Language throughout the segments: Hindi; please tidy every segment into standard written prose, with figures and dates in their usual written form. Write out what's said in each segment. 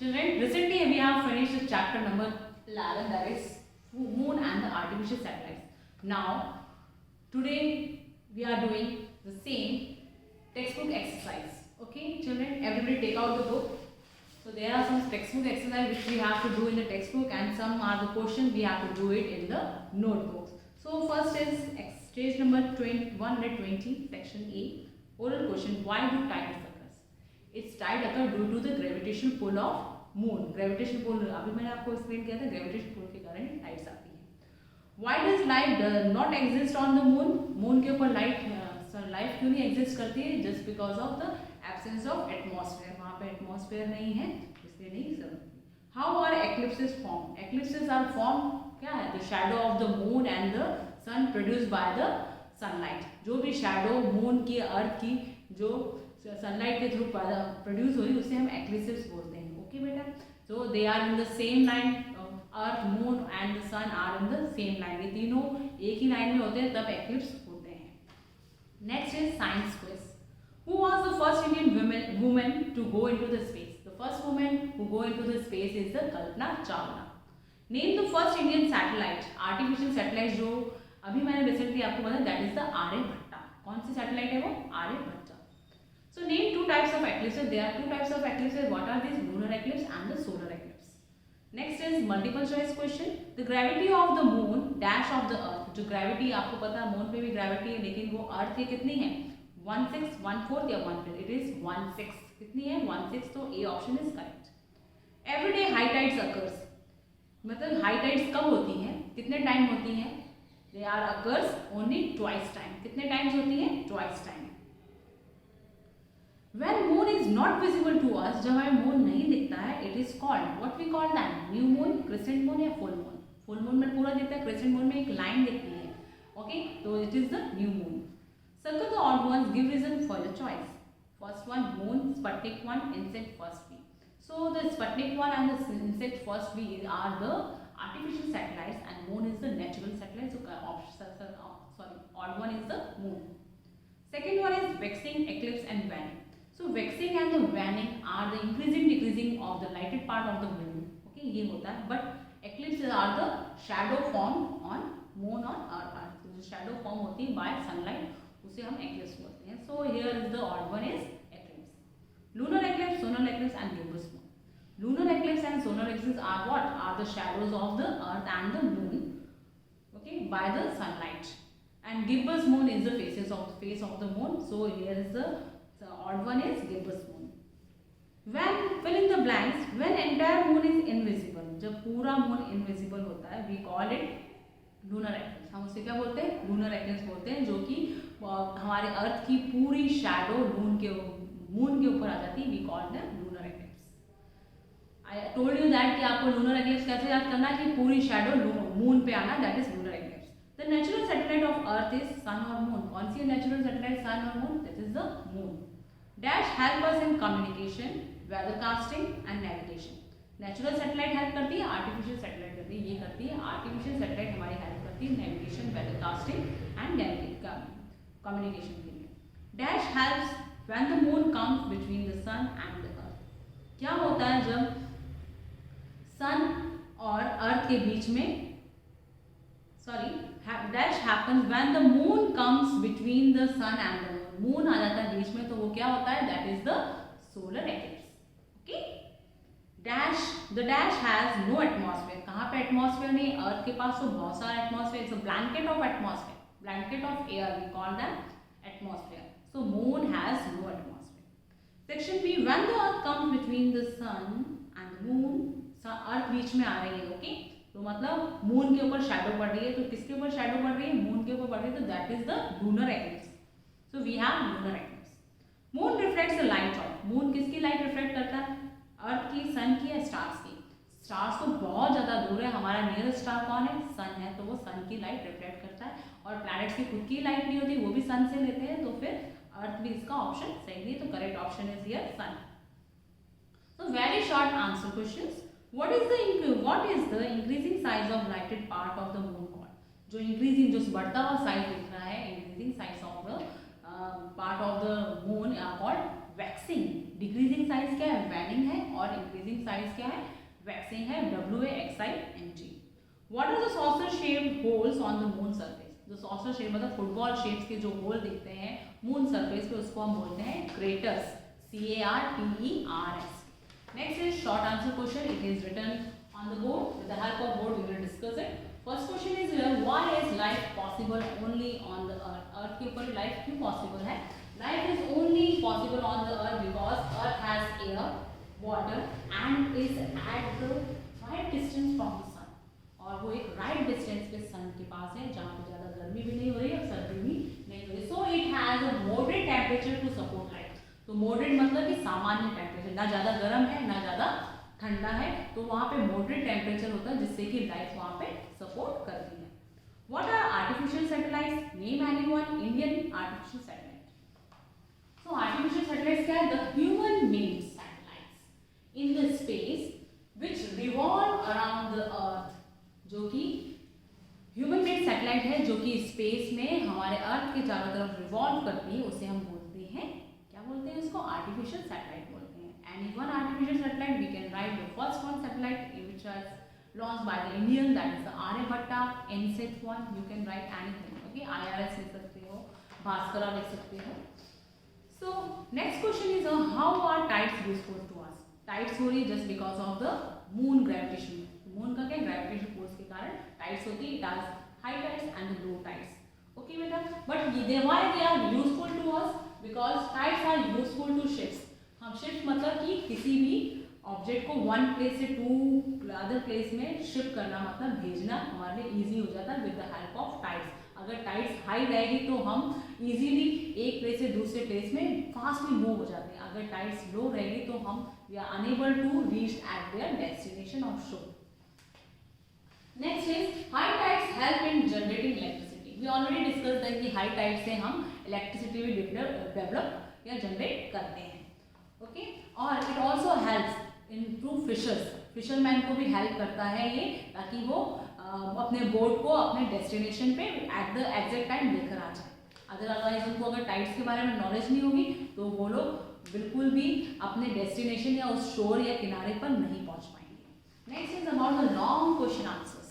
Children, recently we have finished chapter number 11, that is Moon and the Artificial Satellites. Now, today we are doing the same textbook exercise. Okay, children, everybody take out the book. So there are some textbook exercise which we have to do in the textbook, and some are the questions we have to do it in the notebooks. So first is stage number 120, section A. Oral question: why do tides occur? Its tide occur due to the gravitational pull of moon. Gravitation pull अभी मैंने आपको एक्सप्लेन किया था, ग्रेविटेशन पुल के कारण टाइड्स आती है. Why does life not exist on the moon? Moon के ऊपर लाइफ क्यों नहीं एग्जिस्ट करती है? Just because of the absence of atmosphere. वहाँ पे एटमॉस्फेयर नहीं है, इसलिए नहीं सकती. How are eclipses form? Eclipses are form क्या है? The shadow of the moon and the sun produce by the sunlight. जो भी शैडो मून की, अर्थ की जो सनलाइट के थ्रू प्रोड्यूस हो रही है उसे हम एक्लिप्सेस बोलते हैं. ओके बेटा, so they are in the same line. Earth, moon and the sun are in the same line. ये तीनों एक ही लाइन में होते हैं तब एक्लिप्स होते हैं. Next is science quiz. Who was the first Indian women to go into the space? The first women who go into the space is the Kalpana Chawla. Name the first Indian satellite. Artificial satellite जो अभी मैंने रिसेंटली आपको बताया, दैट इज द आर्यभट्टा. कौन सी सैटेलाइट है वो? Aryabhatta. So name two types of eclipses. There are two types of eclipses. What are these? Lunar eclipse and the solar eclipse. Next is multiple choice question. The gravity of the moon dash of the earth. जो gravity आपको पता है, मून पे भी gravity है, लेकिन वो अर्थ की कितनी है? 1/6, 1/4 या 1/5? It is 1/6. कितनी है? 1/6. तो A option is correct. Everyday high tides occurs. मतलब हाई टाइड्स कब होती हैं? कितने टाइम होती हैं? They are occurs only twice time. कितने टाइम्स होती हैं? Twice time. When moon is not visible to us, जब हमें मून नहीं दिखता है, it is called, what we call that? New moon, crescent moon या फुल मून? फुल मून में पूरा दिखता है, क्रिसेंट मून में एक लाइन दिखती है. ओके, तो it is the new moon. Circle the odd ones, give reason for your choice. First one moon, Sputnik 1, INSAT first B. So the Sputnik 1 and the INSAT first B are the artificial satellites and moon is the natural satellite. So odd one is the moon. Second one is waxing, eclipse and waning. So waxing and the waning are the increasing decreasing of the lighted part of the moon. Okay, ये होता है. But eclipses are the shadow form on moon or earth. जो shadow form होती है by sunlight, उसे हम eclipse बोलते हैं. So here is the odd one is eclipse. Lunar eclipse, solar eclipse and gibbous moon. Lunar eclipse and solar eclipse are what? Are the shadows of the earth and the moon. Okay, by the sunlight. And gibbous moon is the face of the moon. So here is the odd one is gibbous moon. When fill in the blanks, when entire moon is invisible, जब पूरा मून इनविजिबल होता है, we call it lunar eclipse. हम उसे क्या बोलते हैं? lunar eclipse बोलते हैं, जो कि हमारे अर्थ की पूरी शैडो मून के ऊपर आ जाती है. we call them lunar eclipse. I told you that कि आपको lunar eclipse कैसे याद करना है कि पूरी शैडो मून पे आना, that is lunar eclipse. The natural satellite of earth is sun or moon. कौन सी है natural satellite, sun or moon? That is the moon. Dash help us in communication, weathercasting and navigation. Natural satellite help करती है, आर्टिफिशियल सैटेलाइट करती है, ये करती है. आर्टिफिशियल सैटेलाइट हमारी हेल्प करती है नेविगेशन, वेदरकास्टिंग एंड कम्युनिकेशन के लिए. Dash helps when the moon comes between the sun and the earth. क्या होता है जब सन और अर्थ के बीच में, dash happens when the moon comes between the sun and the moon आ जाता है बीच में, तो वो क्या होता है? That is the solar eclipse. Okay, dash, the dash has no atmosphere. कहाँ पे एटमॉस्फेयर नहीं? अर्थ के पास तो बहुत सारा atmosphere. It's a blanket of atmosphere, blanket of air, we call that atmosphere. So moon has no atmosphere. Section B, when the earth comes between the sun and moon, earth बीच में आ रही है. ओके, तो मतलब मून के ऊपर शैडो पड़ रही है. तो किसके ऊपर शैडो पड़ रही है? मून के ऊपर पड़ रही है. तो that is the lunar eclipse. So we have lunar eclipse. Moon reflects the light of. Moon किसकी लाइट रिफ्लेक्ट करता है? अर्थ की, सन की या स्टार्स की? स्टार्स तो बहुत ज़्यादा दूर है. हमारा नियरेस्ट स्टार कौन है? सन है. तो वो सन की लाइट रिफ्लेक्ट करता है. और प्लैनेट्स की खुद की लाइट नहीं होती, वो भी सन से लेते हैं. तो फिर अर्थ भी इसका ऑप्शन सही नहीं. तो correct option is here sun. So very short answer questions. What is the increasing size of lighted part of the moon called? जो इंक्रीजिंग, जो बढ़ता हुआ साइज दिख रहा है, increasing size of the part of the moon are called waxing. Waxing, decreasing size क्या है, वैनिंग है, और इंक्रीजिंग साइज क्या है, वैक्सिंग है, WAXING। What are the saucer shaped holes on the moon surface? जो सॉसर शेप मतलब फुटबॉल शेप्स के जो होल दिखते हैं मून सरफेस पे, उसको हम बोलते हैं craters, CARTERS। Next is short answer question, it is written on the board. With the help of board we will discuss it. First question is here, why is life possible only on the earth? Earth के ऊपर life क्यों possible है? Life is only possible on the earth because earth has air, water and is at the right distance from the sun. और वो एक right distance पे sun के पास है, जहाँ पे ज़्यादा गर्मी भी नहीं हो रही है और सर्दी भी नहीं हो रही. So it has a moderate temperature to support life. तो moderate मतलब कि सामान्य temperature, ना ज़्यादा गर्म है ना ज़्यादा ठंडा है, तो वहाँ पे मॉडरेट टेम्परेचर होता है जिससे कि लाइफ वहाँ पे सपोर्ट करती है. What are artificial satellites? Name anyone Indian artificial satellite. So artificial satellites क्या है? The human made satellites in the space which revolve around the earth. जो कि ह्यूमन मेड सैटेलाइट है जो कि स्पेस में हमारे अर्थ के चारों तरफ रिवॉल्व करती है, उसे हम बोलते हैं, क्या बोलते हैं उसको? आर्टिफिशियल सैटेलाइट बोलते हैं. Any one artificial satellite, we can write the first one satellite which was launched by the Indian, that is the Aryabhatta NSAT 1. You can write anything, okay? IRS लिख सकते हो, भास्करा लिख सकते हो. So next question is how are tides useful to us? Tides हो रही just because of the moon gravitation. Moon का क्या gravitation force के कारण tides होती है. It has high tides and the low tides. Okay बेटा? But why they are useful to us? Because tides are useful to ships. हम शिफ्ट मतलब कि किसी भी ऑब्जेक्ट को वन प्लेस से टू अदर प्लेस में शिफ्ट करना, मतलब भेजना हमारे लिए इजी हो जाता है with the help of tides. अगर टाइड्स हाई रहेगी तो हम इजीली एक प्लेस से दूसरे प्लेस में फास्टली मूव हो जाते हैं. अगर टाइड्स लो रहेगी तो हम we are unable to reach at their destination of shore. Next is high tides help in generating electricity. We already discuss that कि हाई टाइड से हम इलेक्ट्रिसिटी भी डेवलप या जनरेट करते हैं. ओके, और it also helps improve fishers. Fisherman को भी हेल्प करता है ये, ताकि वो अपने बोट को अपने डेस्टिनेशन पे एट द एग्जैक्ट टाइम लेकर आ जाए. अदरवाइज उनको अगर टाइड्स के बारे में नॉलेज नहीं होगी तो वो लोग बिल्कुल भी अपने डेस्टिनेशन या उस शोर या किनारे पर नहीं पहुंच पाएंगे. Next is about the long question answers.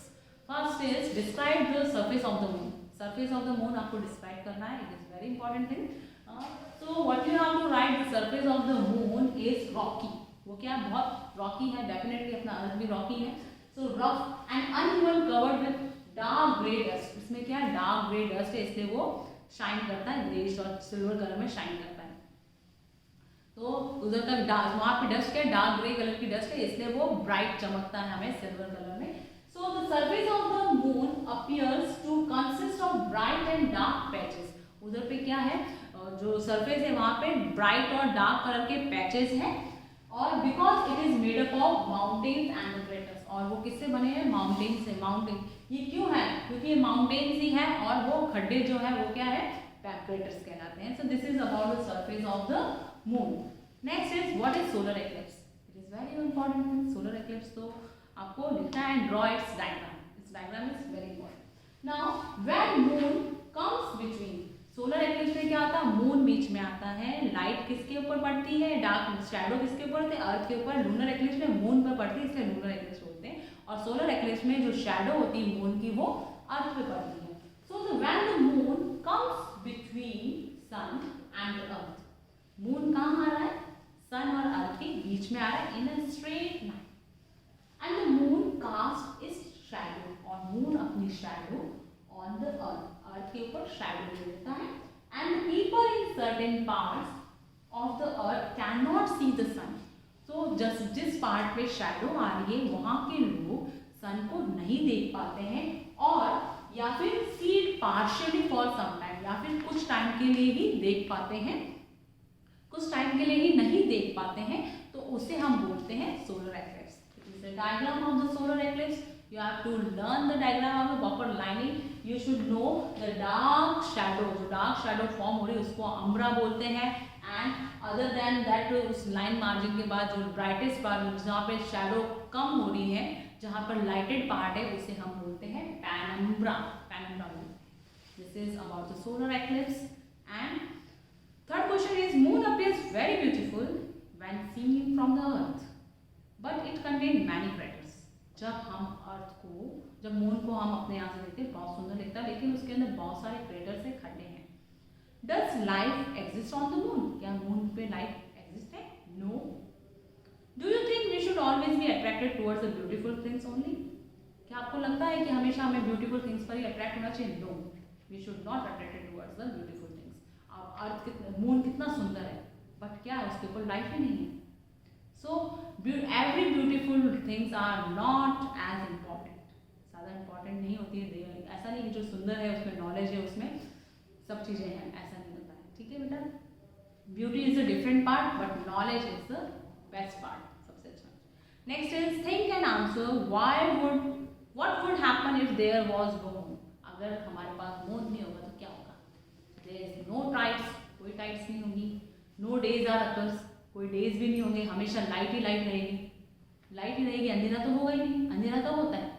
First is describe the surface of the moon. Surface of the moon आपको डिस्क्राइब करना है, it is very important thing. So what you have to write, the surface of the moon is rocky. वो क्या बहुत rocky है, definitely अपना अर्थ भी rocky है. So rough and uneven covered with dark grey dust. इसमें क्या dark grey dust है, इसलिए वो shine करता है, ग्रेइश और सिल्वर कलर में shine करता है. तो उधर का वहाँ पे डस्ट क्या डार्क ग्रे कलर की डस्ट है, इसलिए वो ब्राइट चमकता है हमें सिल्वर कलर में. So the surface of the moon appears to consist of bright and dark patches. उधर पे क्या है, जो सरफेस है वहाँ पे ब्राइट और डार्क कलर के पैचेस हैं, और because it is made up of mountains and craters. और वो किससे बने हैं? माउंटेन से. माउंटेन ये क्यों है? क्योंकि ये माउंटेन्स ही है और वो खड्डे जो है वो क्या है? क्रेटर्स कहलाते हैं. So this is about the surface of the moon. Next is what is solar eclipse. It is very important. Solar eclipse तो आपको लिखना है, draw it's diagram. It's diagram is very important. Now when moon comes between, solar eclipse में क्या आता है? मून बीच में आता है. लाइट किसके ऊपर पड़ती है? डार्क शैडो किसके ऊपर होते हैं? अर्थ के ऊपर. लूनर एक्लिप्स में मून पर पड़ती है, इसलिए लूनर एक्लिप्स बोलते हैं. और सोलर एक्लिप्स में जो शैडो होती है मून की वो अर्थ पे पड़ती है. So when the moon comes between sun and earth, moon कहाँ आ रहा है? सन और अर्थ के बीच में आ रहा है, in a straight line. And the moon cast its shadow, और मून अपनी shadow on the earth, earth के ऊपर शैडो दे देता है. And people in certain parts of the earth can not see the sun. तो जिस पार्ट पे शैडो आ रही है वहाँ के लोग सन को नहीं देख पाते हैं, और या फिर see it partially for some time, या फिर कुछ टाइम के लिए ही देख पाते हैं, कुछ टाइम के लिए ही नहीं देख पाते हैं, तो उसे हम बोलते हैं solar eclipse. It is the diagram of the solar eclipse. You have to learn the diagram of the proper lining. You should know the dark shadow. जो dark shadow form हो रही है उसको umbra बोलते हैं. And other than that, उस line margin के बाद जो brightest part जहाँ पे shadow कम हो रही है, जहाँ पर lighted part है, उसे हम बोलते हैं penumbra. Penumbra. This is about the solar eclipse. And third question is moon appears very beautiful जब मून को हम अपने यहाँ से देखते हैं बहुत सुंदर दिखता है, लेकिन उसके अंदर बहुत सारे क्रेटर से खड्डे हैं। Does life exist on the moon? क्या मून पे लाइफ एग्जिस्ट है? No. Do you think we should always be attracted towards the beautiful things only? क्या आपको लगता है कि हमेशा हमें ब्यूटीफुल थिंग्स पर ही अट्रैक्ट होना चाहिए? No, we should not attracted towards the beautiful things. अब अर्थ कितना, मून कितना सुंदर है, बट क्या है उसके ऊपर लाइफ ही नहीं है। So every beautiful things are not as important, ज़्यादा इम्पॉर्टेंट नहीं होती है। ऐसा नहीं कि जो सुंदर है उसमें नॉलेज है, उसमें सब चीज़ें हैं, ऐसा नहीं होता है। ठीक है बेटा, beauty is a different part but knowledge is the best part, सबसे अच्छा। Next is think and answer what would happen if there was no moon? अगर हमारे पास मून नहीं होगा तो क्या होगा? देयर इज नो टाइड्स, कोई टाइड्स नहीं होंगी। नो डेज आर अकर्स, कोई डेज भी नहीं होंगे, हमेशा लाइट ही लाइट रहेगी। लाइट ही रहेगी, अंधेरा तो होगा ही नहीं। अंधेरा तो होता है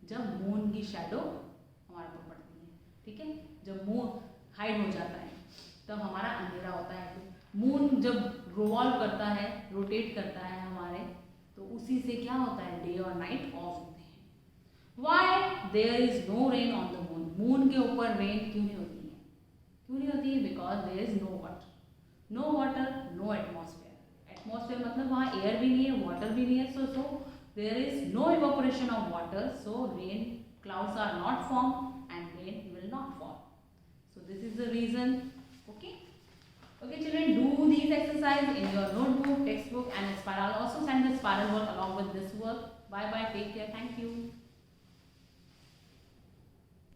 जब मून की शैडो हमारे ऊपर पड़ती है। ठीक है, जब मून हाइड हो जाता है तब हमारा अंधेरा होता है। मून जब रिवॉल्व करता है, रोटेट करता है हमारे, तो उसी से क्या होता है, डे और नाइट ऑफ होते हैं। Why there is no rain on the moon? Moon के ऊपर रेन क्यों नहीं होती है? क्यों नहीं होती है? Because there is no water. No water, no atmosphere. Atmosphere मतलब वहाँ एयर भी नहीं है, वाटर भी नहीं है। So there is no evaporation of water, so rain clouds are not form and rain will not fall. So this is the reason. Okay. Okay children, do these exercise in your notebook, textbook and spiral. Also send the spiral work along with this work. Bye bye, take care, thank you.